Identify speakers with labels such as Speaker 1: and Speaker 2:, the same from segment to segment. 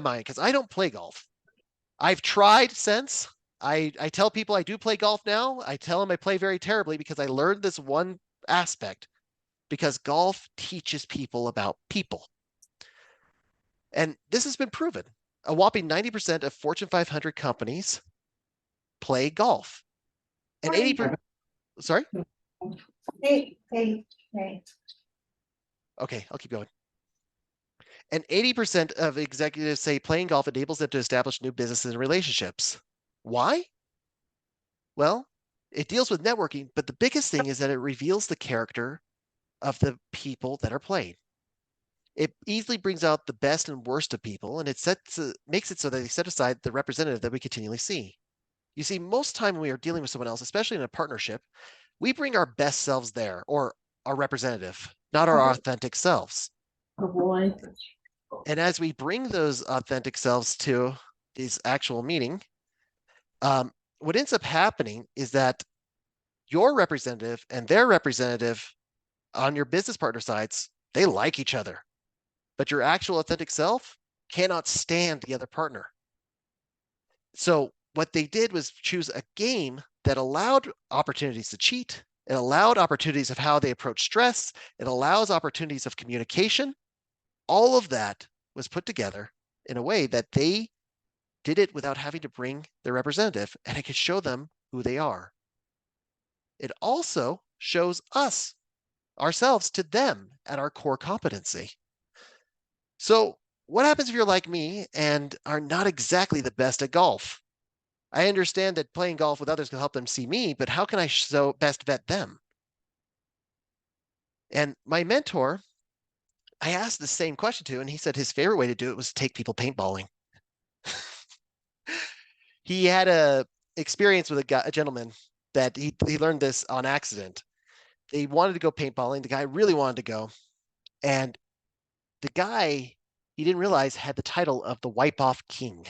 Speaker 1: mind, because I don't play golf. I've tried since. I tell people I do play golf now. I tell them I play very terribly because I learned this one aspect, because golf teaches people about people. And this has been proven. A whopping 90% of Fortune 500 companies play golf. And 80%, sorry?
Speaker 2: Hey.
Speaker 1: Okay, I'll keep going. And 80% of executives say playing golf enables them to establish new businesses and relationships. Why? Well, it deals with networking, but the biggest thing is that it reveals the character of the people that are playing. It easily brings out the best and worst of people, and makes it so that they set aside the representative that we continually see. You see, most time when we are dealing with someone else, especially in a partnership, we bring our best selves there, or our representative, not our authentic selves. And as we bring those authentic selves to this actual meeting, what ends up happening is that your representative and their representative on your business partner sides, they like each other, but your actual authentic self cannot stand the other partner. So what they did was choose a game that allowed opportunities to cheat. It allowed opportunities of how they approach stress. It allows opportunities of communication. All of that was put together in a way that they did it without having to bring their representative, and it could show them who they are. It also shows us, ourselves, to them at our core competency. So, what happens if you're like me and are not exactly the best at golf? I understand that playing golf with others can help them see me, but how can I so best vet them? And my mentor, I asked the same question to, and he said his favorite way to do it was to take people paintballing. He had a experience with a gentleman that he learned this on accident. They wanted to go paintballing. The guy really wanted to go, and the guy, he didn't realize, had the title of the Wipe Off King.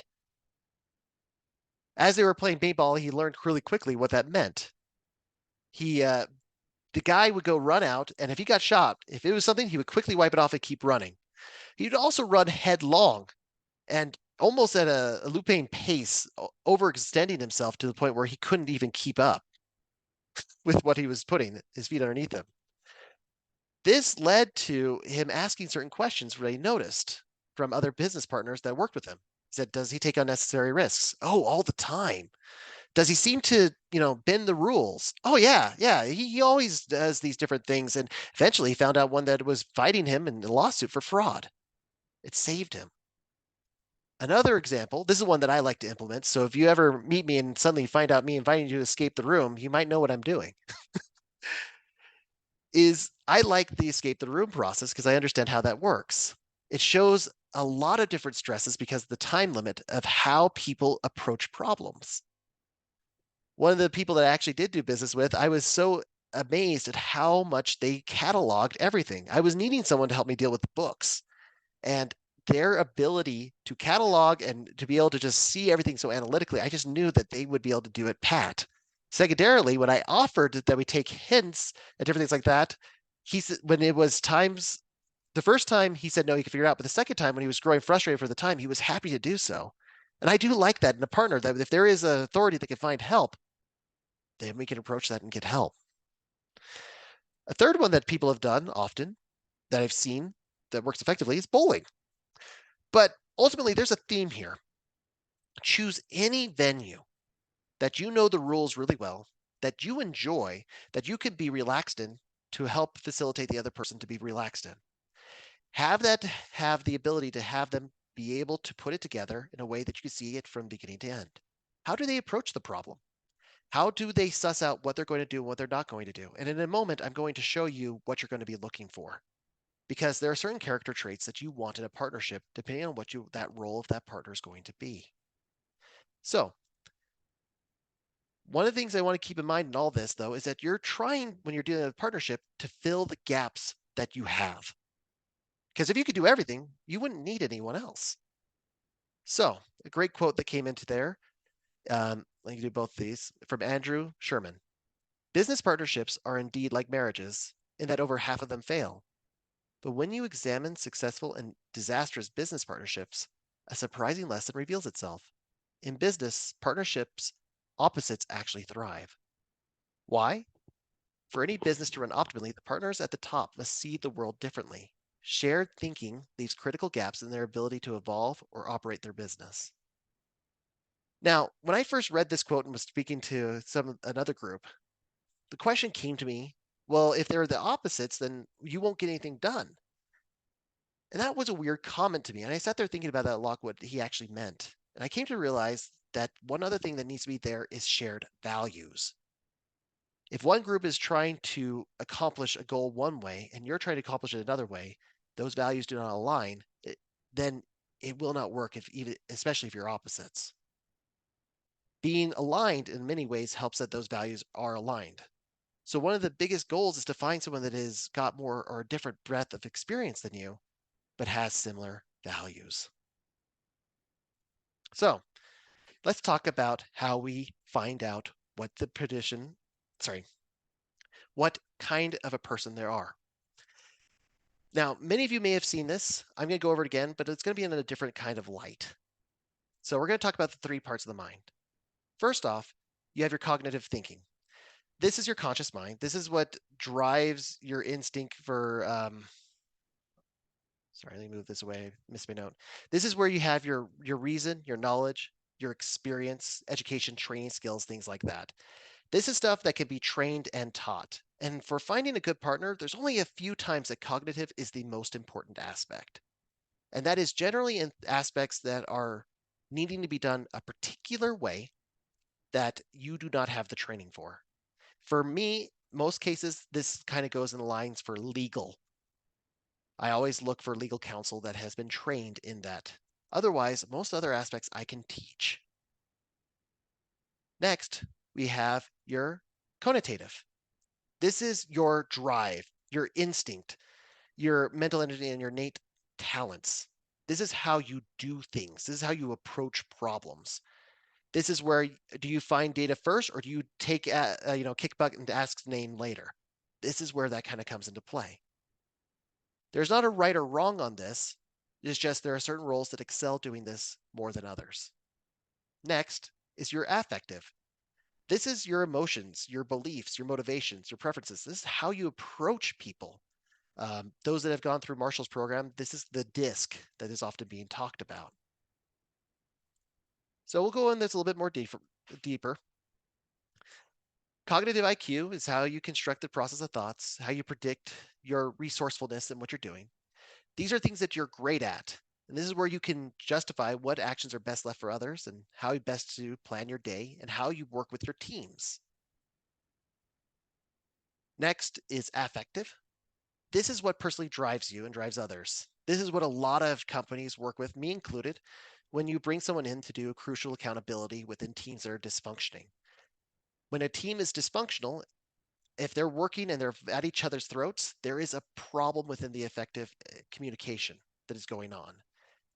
Speaker 1: As they were playing paintball, he learned really quickly what that meant. The guy would go run out, and if he got shot, if it was something, he would quickly wipe it off and keep running. He'd also run headlong and almost at a lupine pace, overextending himself to the point where he couldn't even keep up with what he was putting his feet underneath him. This led to him asking certain questions where he noticed from other business partners that worked with him. He said, does he take unnecessary risks? Oh, all the time. Does he seem to, bend the rules? Oh, yeah, yeah. He always does these different things. And eventually he found out one that was fighting him in a lawsuit for fraud. It saved him. Another example, this is one that I like to implement. So if you ever meet me and suddenly find out me inviting you to escape the room, you might know what I'm doing. Is I like the escape the room process because I understand how that works. It shows a lot of different stresses because of the time limit of how people approach problems. One of the people that I actually did do business with, I was so amazed at how much they cataloged everything. I was needing someone to help me deal with the books, and their ability to catalog and to be able to just see everything so analytically, I just knew that they would be able to do it pat. Secondarily, when I offered that we take hints and different things like that, he said when it was times, the first time he said no, he could figure it out, but the second time when he was growing frustrated for the time, he was happy to do so. And I do like that in a partner, that if there is an authority that can find help, then we can approach that and get help. A third one that people have done often that I've seen that works effectively is bowling. But ultimately, there's a theme here. Choose any venue that you know the rules really well, that you enjoy, that you can be relaxed in to help facilitate the other person to be relaxed in. Have the ability to have them be able to put it together in a way that you can see it from beginning to end. How do they approach the problem? How do they suss out what they're going to do and what they're not going to do? And in a moment, I'm going to show you what you're going to be looking for, because there are certain character traits that you want in a partnership, depending on what that role of that partner is going to be. So one of the things I want to keep in mind in all this, though, is that you're trying, when you're dealing with a partnership, to fill the gaps that you have. Because if you could do everything, you wouldn't need anyone else. So a great quote that came into there, let me do both these, from Andrew Sherman. Business partnerships are indeed like marriages in that over half of them fail. But when you examine successful and disastrous business partnerships, A surprising lesson reveals itself. In business, partnerships, opposites actually thrive. Why? For any business to run optimally, the partners at the top must see the world differently. Shared thinking leaves critical gaps in their ability to evolve or operate their business. Now, when I first read this quote and was speaking to another group, the question came to me, well, if they're the opposites, then you won't get anything done. And that was a weird comment to me. And I sat there thinking about that a lot, what he actually meant. And I came to realize that one other thing that needs to be there is shared values. If one group is trying to accomplish a goal one way and you're trying to accomplish it another way, those values do not align, then it will not work, if even, especially if you're opposites. Being aligned in many ways helps that those values are aligned. So one of the biggest goals is to find someone that has got more or a different breadth of experience than you, but has similar values. So let's talk about how we find out what kind of a person there are. Now, many of you may have seen this. I'm going to go over it again, but it's going to be in a different kind of light. So we're going to talk about the three parts of the mind. First off, you have your cognitive thinking. This is your conscious mind. This is what drives your instinct for, sorry, let me move this away. Missed my note. This is where you have your reason, your knowledge, your experience, education, training skills, things like that. This is stuff that can be trained and taught. And for finding a good partner, there's only a few times that cognitive is the most important aspect. And that is generally in aspects that are needing to be done a particular way that you do not have the training for. For me, most cases, this kind of goes in the lines for legal. I always look for legal counsel that has been trained in that. Otherwise, most other aspects I can teach. Next, we have your connotative. This is your drive, your instinct, your mental energy, and your innate talents. This is how you do things. This is how you approach problems. This is where do you find data first, or do you take kick butt and ask name later? This is where that kind of comes into play. There's not a right or wrong on this. It's just there are certain roles that excel doing this more than others. Next is your affective. This is your emotions, your beliefs, your motivations, your preferences. This is how you approach people. Those that have gone through Marshall's program, this is the disc that is often being talked about. So we'll go in this a little bit more deeper. Cognitive IQ is how you construct the process of thoughts, how you predict your resourcefulness in what you're doing. These are things that you're great at. And this is where you can justify what actions are best left for others and how best to plan your day and how you work with your teams. Next is affective. This is what personally drives you and drives others. This is what a lot of companies work with, me included, when you bring someone in to do crucial accountability within teams that are dysfunctioning. When a team is dysfunctional, if they're working and they're at each other's throats, there is a problem within the effective communication that is going on.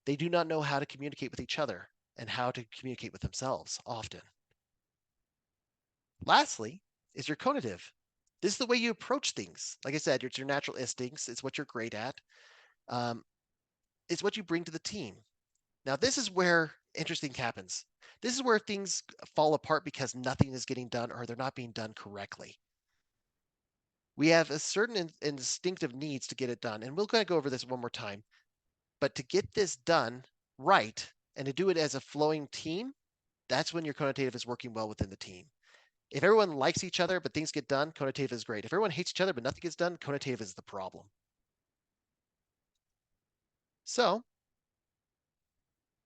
Speaker 1: They do not know how to communicate with each other and how to communicate with themselves often. Lastly, is your conative. This is the way you approach things. Like I said, it's your natural instincts. It's what you're great at. It's what you bring to the team. Now, this is where interesting happens. This is where things fall apart because nothing is getting done or they're not being done correctly. We have a certain instinctive needs to get it done. And we'll kind of go over this one more time. But to get this done right and to do it as a flowing team, that's when your connotative is working well within the team. If everyone likes each other, but things get done, connotative is great. If everyone hates each other, but nothing gets done, connotative is the problem. So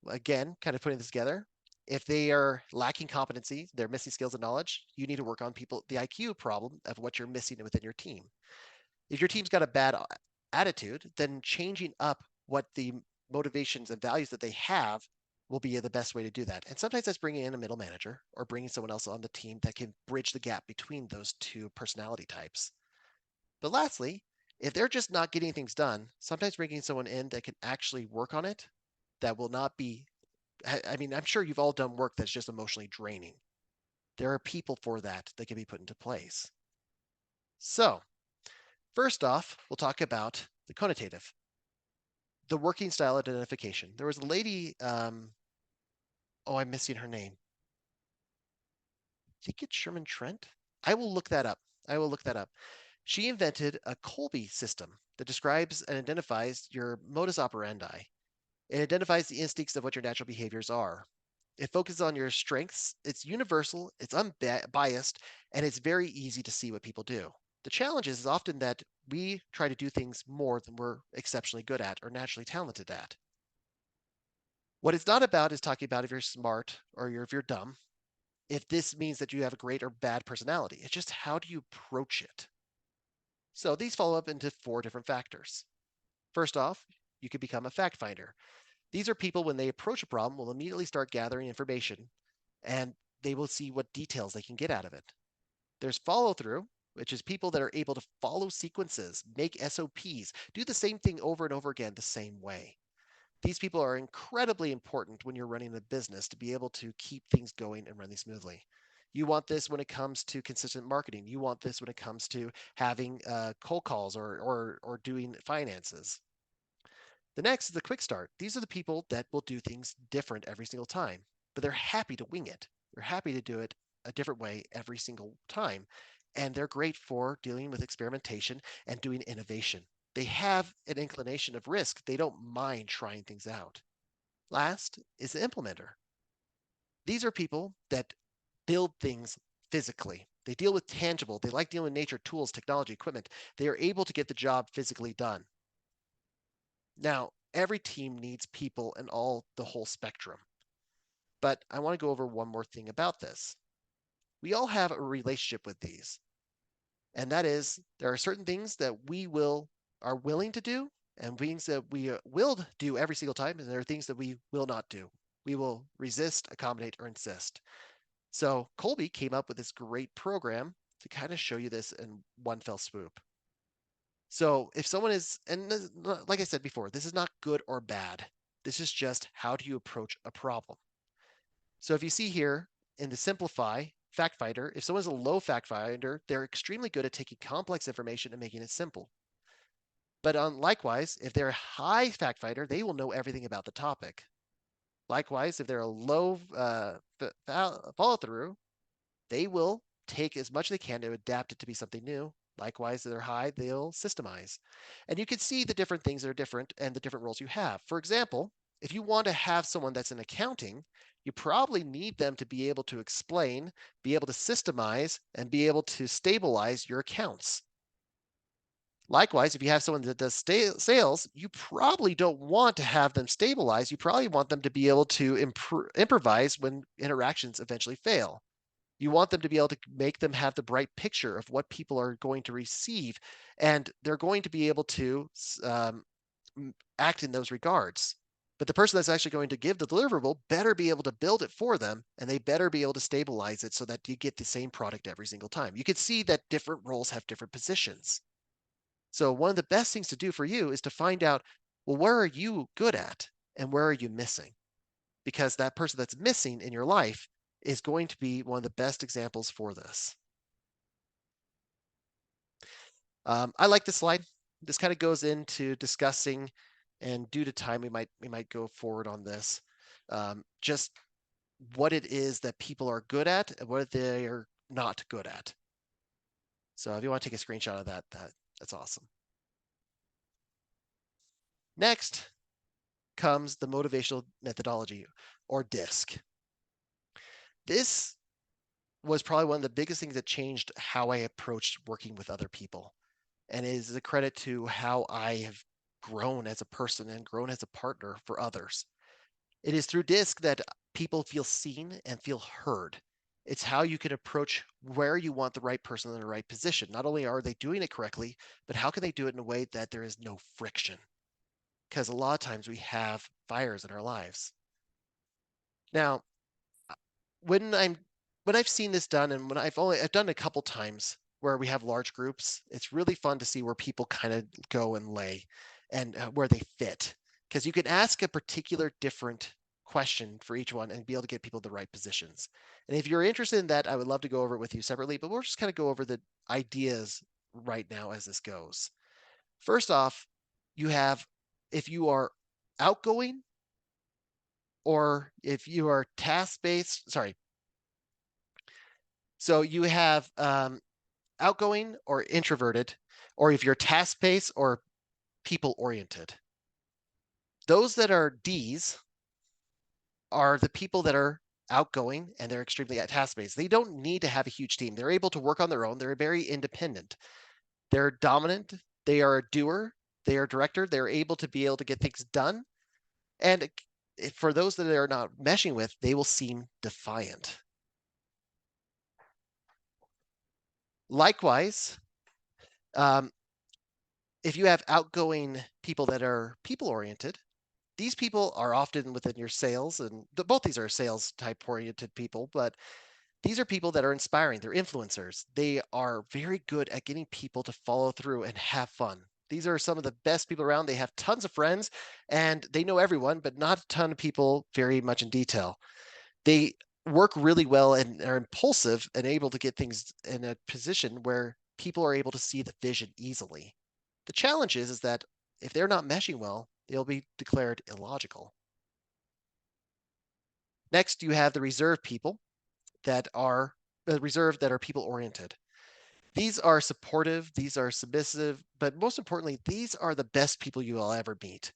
Speaker 1: again, kind of putting this together, if they are lacking competency, they're missing skills and knowledge, you need to work on the IQ problem of what you're missing within your team. If your team's got a bad attitude, then changing up what the motivations and values that they have will be the best way to do that. And sometimes that's bringing in a middle manager or bringing someone else on the team that can bridge the gap between those two personality types. But lastly, if they're just not getting things done, sometimes bringing someone in that can actually work on it, that will not be, I mean, I'm sure you've all done work that's just emotionally draining. There are people for that that can be put into place. So first off, we'll talk about the connotative. the working style identification. There was a lady, oh, I'm missing her name. I think it's Sherman Trent. I will look that up. I will look that up. She invented a Colby system that describes and identifies your modus operandi. It identifies the instincts of what your natural behaviors are. It focuses on your strengths. It's universal, it's unbiased, and it's very easy to see what people do. The challenge is often that we try to do things more than we're exceptionally good at or naturally talented at. What it's not about is talking about if you're smart or if you're dumb, if this means that you have a great or bad personality. It's just how do you approach it? So these follow up into 4 different factors. First off, you could become a fact finder. These are people, when they approach a problem, will immediately start gathering information and they will see what details they can get out of it. There's follow through, which is people that are able to follow sequences, make SOPs, do the same thing over and over again the same way. These people are incredibly important when you're running a business to be able to keep things going and running smoothly. You want this when it comes to consistent marketing. You want this when it comes to having cold calls or doing finances. The next is the quick start. These are the people that will do things different every single time, but they're happy to wing it. They're happy to do it a different way every single time. And they're great for dealing with experimentation and doing innovation. They have an inclination of risk. They don't mind trying things out. Last is the implementer. These are people that build things physically. They deal with tangible. They like dealing with nature, tools, technology, equipment. They are able to get the job physically done. Now, every team needs people in the whole spectrum. But I want to go over one more thing about this. We all have a relationship with these. And that is there are certain things that are willing to do and things that we will do every single time, and there are things that we will not do. We will resist, accommodate, or insist. So Colby came up with this great program to kind of show you this in one fell swoop. So if someone is, and like I said before, this is not good or bad. This is just how do you approach a problem. So if you see here in the simplify fact finder, if someone's a low fact finder, they're extremely good at taking complex information and making it simple. But likewise, if they're a high fact finder, they will know everything about the topic. Likewise, if they're a low follow through, they will take as much as they can to adapt it to be something new. Likewise, if they're high, they'll systemize. And you can see the different things that are different and the different roles you have. For example, if you want to have someone that's in accounting, you probably need them to be able to explain, be able to systemize, and be able to stabilize your accounts. Likewise, if you have someone that does sales, you probably don't want to have them stabilize. You probably want them to be able to improvise when interactions eventually fail. You want them to be able to make them have the bright picture of what people are going to receive, and they're going to be able to act in those regards. But the person that's actually going to give the deliverable better be able to build it for them, and they better be able to stabilize it so that you get the same product every single time. You can see that different roles have different positions. So one of the best things to do for you is to find out, well, where are you good at and where are you missing? Because that person that's missing in your life is going to be one of the best examples for this. I like this slide. This kind of goes into discussing, and due to time, we might go forward on this. Just what it is that people are good at and what they are not good at. So if you want to take a screenshot of that's awesome. Next comes the motivational methodology, or DISC. This was probably one of the biggest things that changed how I approached working with other people. And it is a credit to how I have grown as a person and grown as a partner for others. It is through DISC that people feel seen and feel heard. It's how you can approach where you want the right person in the right position. Not only are they doing it correctly, but how can they do it in a way that there is no friction? Because a lot of times we have fires in our lives. Now, when I've seen this done, and when I've done it a couple times where we have large groups, it's really fun to see where people kind of go and lay and where they fit, because you can ask a particular different question for each one and be able to get people the right positions. And if you're interested in that, I would love to go over it with you separately, but we'll just kind of go over the ideas right now as this goes. First off, you have, if you are outgoing, or if you are task-based, sorry. So you have outgoing or introverted, or if you're task-based or people-oriented. Those that are Ds are the people that are outgoing and they're extremely task-based. They don't need to have a huge team. They're able to work on their own. They're very independent. They're dominant. They are a doer. They are a director. They're able to get things done. And for those that they're not meshing with, they will seem defiant. Likewise, um, if you have outgoing people that are people-oriented, these people are often within your sales, and both these are sales type oriented people, but these are people that are inspiring. They're influencers. They are very good at getting people to follow through and have fun. These are some of the best people around. They have tons of friends and they know everyone, but not a ton of people very much in detail. They work really well and are impulsive and able to get things in a position where people are able to see the vision easily. The challenge is that if they're not meshing well, they'll be declared illogical. Next, you have the reserved people that are reserved that are people oriented. These are supportive, these are submissive, but most importantly, these are the best people you will ever meet.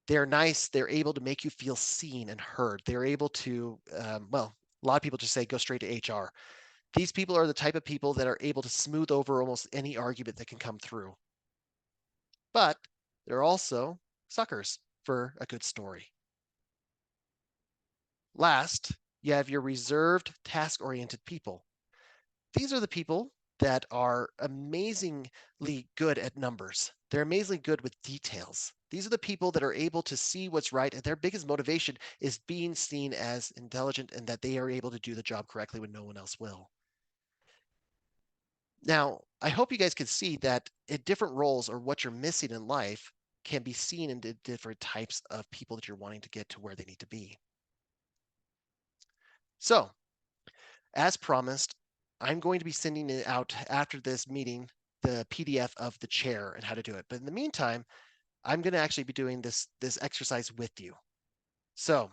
Speaker 1: They're nice, they're able to make you feel seen and heard. They're able to, well, a lot of people just say go straight to HR. These people are the type of people that are able to smooth over almost any argument that can come through. But they're also suckers for a good story. Last, you have your reserved, task-oriented people. These are the people that are amazingly good at numbers. They're amazingly good with details. These are the people that are able to see what's right, and their biggest motivation is being seen as intelligent and that they are able to do the job correctly when no one else will. Now, I hope you guys can see that in different roles or what you're missing in life can be seen in the different types of people that you're wanting to get to where they need to be. So, as promised, I'm going to be sending it out after this meeting, the PDF of the chair and how to do it. But in the meantime, I'm going to actually be doing this exercise with you. So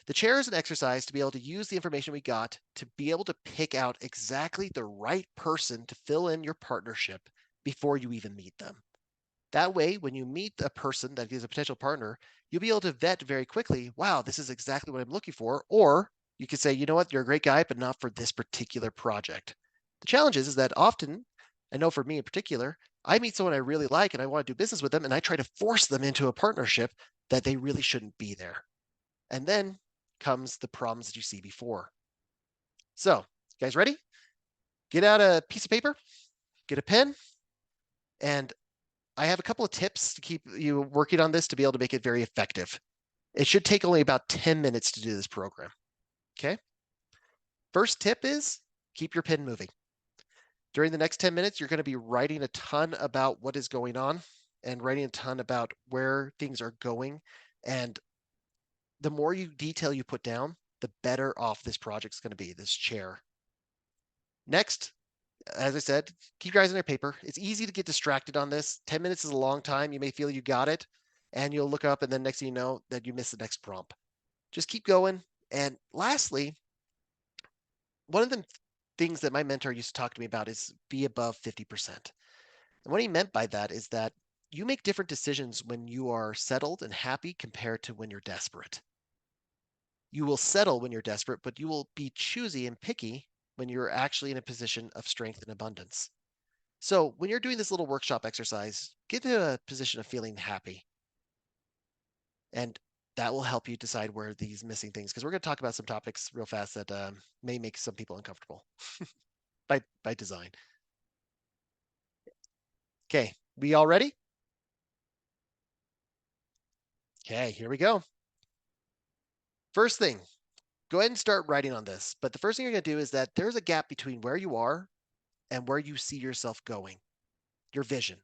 Speaker 1: the chair is an exercise to be able to use the information we got to be able to pick out exactly the right person to fill in your partnership before you even meet them. That way, when you meet a person that is a potential partner, you'll be able to vet very quickly, wow, this is exactly what I'm looking for. Or you could say, you know what, you're a great guy, but not for this particular project. The challenge is that often, I know for me in particular, I meet someone I really like and I want to do business with them, and I try to force them into a partnership that they really shouldn't be there. And then comes the problems that you see before. So, you guys ready? Get out a piece of paper, get a pen, and I have a couple of tips to keep you working on this to be able to make it very effective. It should take only about 10 minutes to do this program. Okay. First tip is keep your pen moving. During the next 10 minutes, you're going to be writing a ton about what is going on and writing a ton about where things are going. And the more detail you put down, the better off this project's going to be, this chair. Next, as I said, keep your eyes on your paper. It's easy to get distracted on this. 10 minutes is a long time. You may feel you got it, and you'll look up, and then next thing you know, that you miss the next prompt. Just keep going. And lastly, one of the things that my mentor used to talk to me about is be above 50%. And what he meant by that is that you make different decisions when you are settled and happy compared to when you're desperate. You will settle when you're desperate, but you will be choosy and picky when you're actually in a position of strength and abundance. So when you're doing this little workshop exercise, get to a position of feeling happy. And that will help you decide where these missing things, because we're going to talk about some topics real fast that may make some people uncomfortable by design. Okay, we all ready? Okay, here we go. First thing, go ahead and start writing on this. But the first thing you're going to do is that there's a gap between where you are and where you see yourself going, your vision.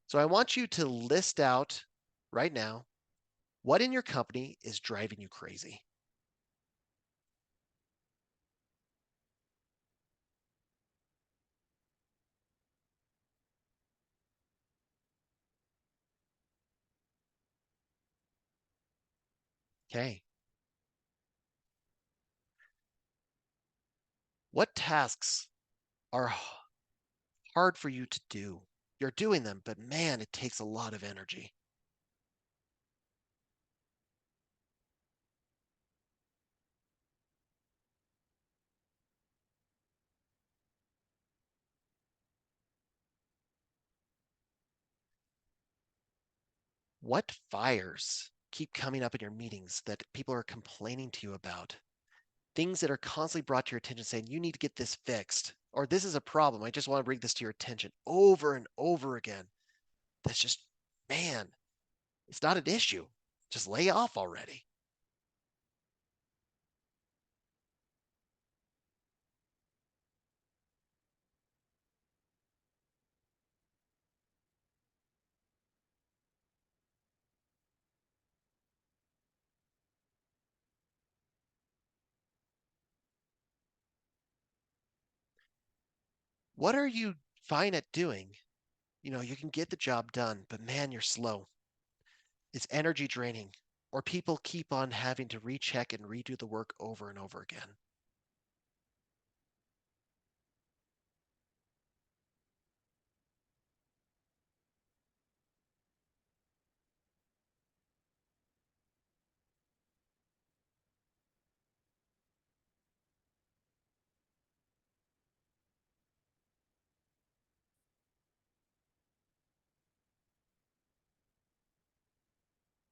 Speaker 1: So I want you to list out right now what in your company is driving you crazy. Okay. What tasks are hard for you to do? You're doing them, but man, it takes a lot of energy. What fires keep coming up in your meetings that people are complaining to you about? Things that are constantly brought to your attention saying, you need to get this fixed, or this is a problem. I just want to bring this to your attention over and over again. That's just, man, it's not an issue. Just lay off already. What are you fine at doing? You can get the job done, but man, you're slow. It's energy draining, or people keep on having to recheck and redo the work over and over again.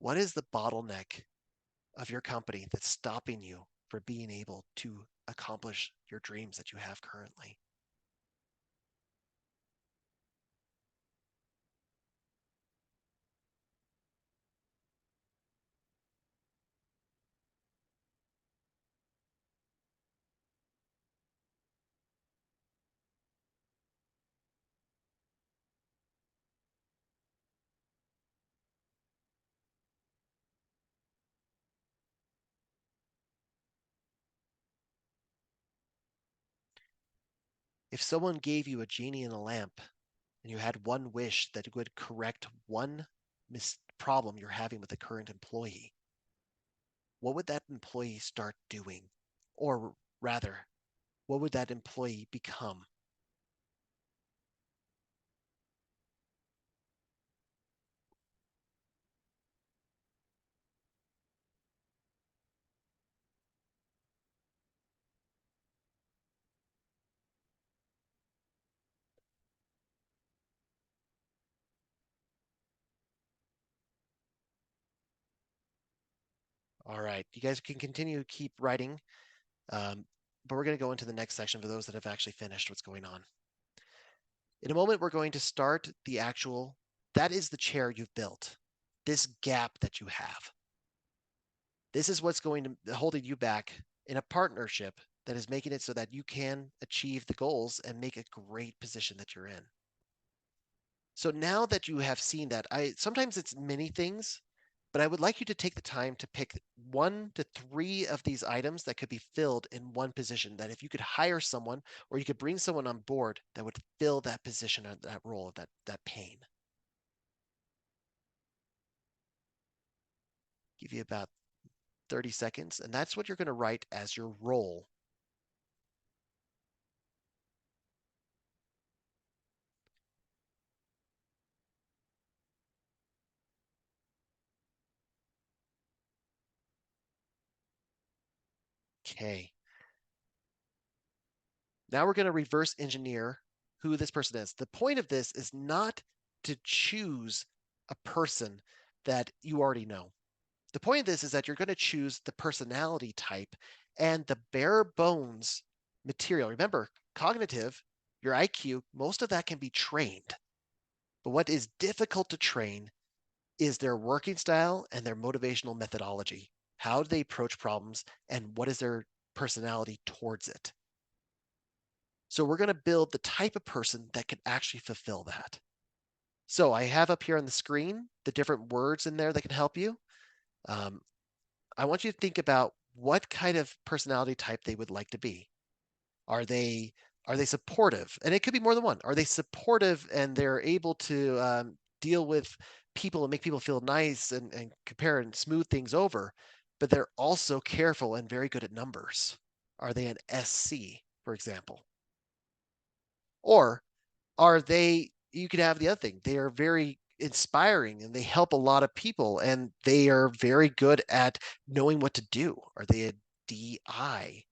Speaker 1: What is the bottleneck of your company that's stopping you from being able to accomplish your dreams that you have currently? If someone gave you a genie in a lamp and you had one wish that would correct one problem you're having with the current employee, what would that employee start doing? Or rather, what would that employee become? All right, you guys can continue to keep writing, um, but we're going to go into the next section for those that have actually finished what's going on. In a moment, we're going to start the actual, that is the chair you've built, this gap that you have. This is what's going to holding you back in a partnership that is making it so that you can achieve the goals and make a great position that you're in. So now that you have seen that, I sometimes it's many things, but I would like you to take the time to pick 1 to 3 of these items that could be filled in one position. That if you could hire someone or you could bring someone on board that would fill that position or that role, that pain. Give you about 30 seconds, and that's what you're going to write as your role. Okay. Now we're going to reverse engineer who this person is. The point of this is not to choose a person that you already know. The point of this is that you're going to choose the personality type and the bare bones material. Remember, cognitive, your IQ, most of that can be trained. But what is difficult to train is their working style and their motivational methodology. How do they approach problems and what is their personality towards it? So we're going to build the type of person that can actually fulfill that. So I have up here on the screen the different words in there that can help you. Um, I want you to think about what kind of personality type they would like to be. Are they are they supportive? And it could be more than one. Are they supportive and they're able to deal with people and make people feel nice and compare and smooth things over? but they're also careful and very good at numbers. Are they an SC, for example? Or are they, you could have the other thing, they are very inspiring and they help a lot of people and they are very good at knowing what to do. Are they a DI?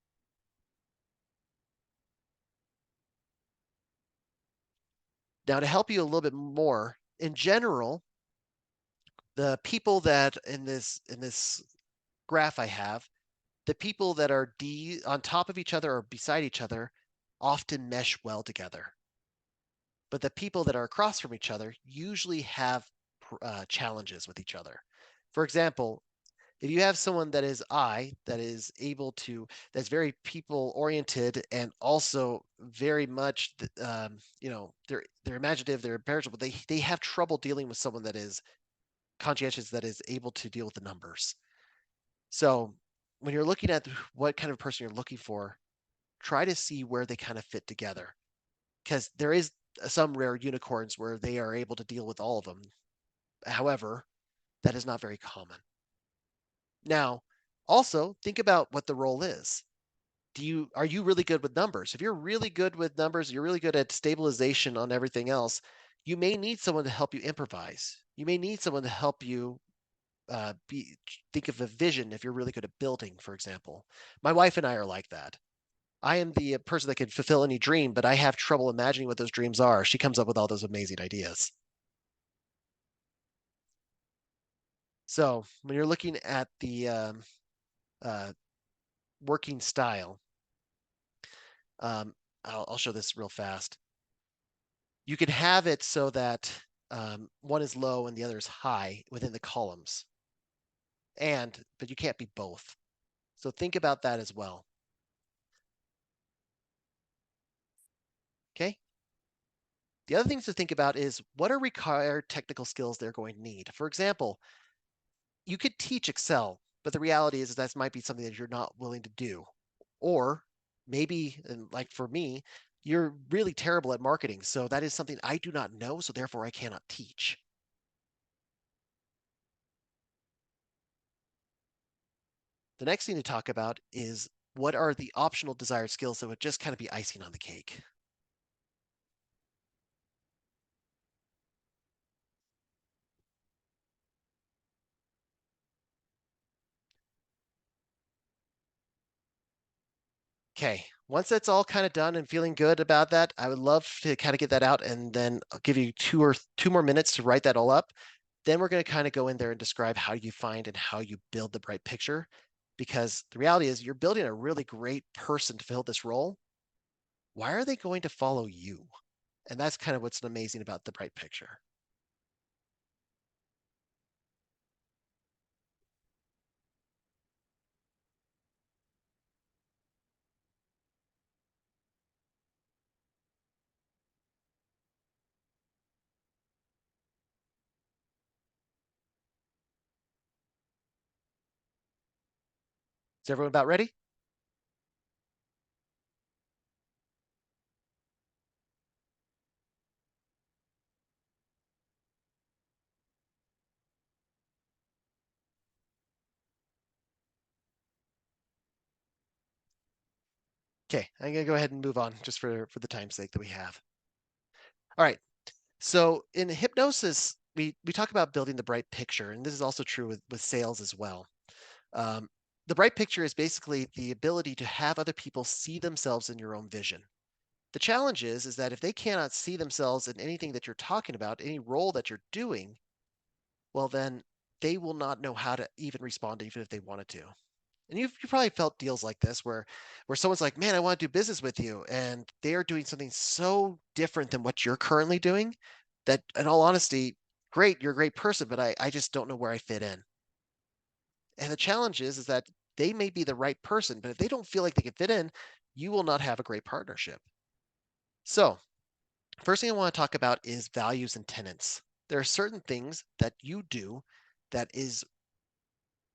Speaker 1: Now, to help you a little bit more, in general, the people that in this graph I have, the people that are D on top of each other or beside each other often mesh well together. But the people that are across from each other usually have challenges with each other. For example, if you have someone that is that is able to, that's very people oriented and also very much, they're imaginative, they're imperishable, they have trouble dealing with someone that is conscientious, that is able to deal with the numbers. So when you're looking at what kind of person you're looking for, try to see where they kind of fit together, because there is some rare unicorns where they are able to deal with all of them. However, that is not very common. Now, also think about what the role is. Are you really good with numbers? If you're really good with numbers, you're really good at stabilization on everything else, you may need someone to help you improvise. You may need someone to help you think of a vision if you're really good at building, for example. My wife and I are like that. I am the person that can fulfill any dream, but I have trouble imagining what those dreams are. She comes up with all those amazing ideas. So when you're looking at the uh, working style, um, I'll show this real fast. You can have it so that one is low and the other is high within the columns, but you can't be both. So think about that as well. Okay. The other things to think about is what are required technical skills they're going to need. For example, you could teach Excel, but the reality is that might be something that you're not willing to do. Or maybe, and like for me, you're really terrible at marketing. So that is something I do not know. So therefore, I cannot teach. The next thing to talk about is what are the optional desired skills that would just kind of be icing on the cake. Okay, once that's all kind of done and feeling good about that, I would love to kind of get that out and then I'll give you two more minutes to write that all up. Then we're going to kind of go in there and describe how you find and how you build the bright picture. Because the reality is you're building a really great person to fill this role. Why are they going to follow you? And that's kind of what's amazing about the bright picture. Is everyone about ready? Okay, I'm going to go ahead and move on just for the time's sake that we have. All right. So in hypnosis, we talk about building the bright picture, and this is also true with sales as well. Um, the bright picture is basically the ability to have other people see themselves in your own vision. The challenge is that if they cannot see themselves in anything that you're talking about, any role that you're doing, well, then they will not know how to even respond, even if they wanted to. And you've probably felt deals like this where someone's like, man, I want to do business with you. And they are doing something so different than what you're currently doing that, in all honesty, great, you're a great person, but I just don't know where I fit in. And the challenge is that they may be the right person, but if they don't feel like they can fit in, you will not have a great partnership. So, first thing I want to talk about is values and tenets. There are certain things that you do that is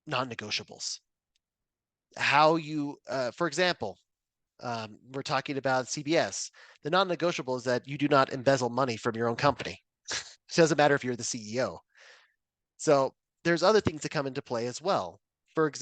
Speaker 1: non-negotiables. How you, for example, we're talking about CBS. The non-negotiable is that you do not embezzle money from your own company. It doesn't matter if you're the CEO. So there's other things that come into play as well. For example,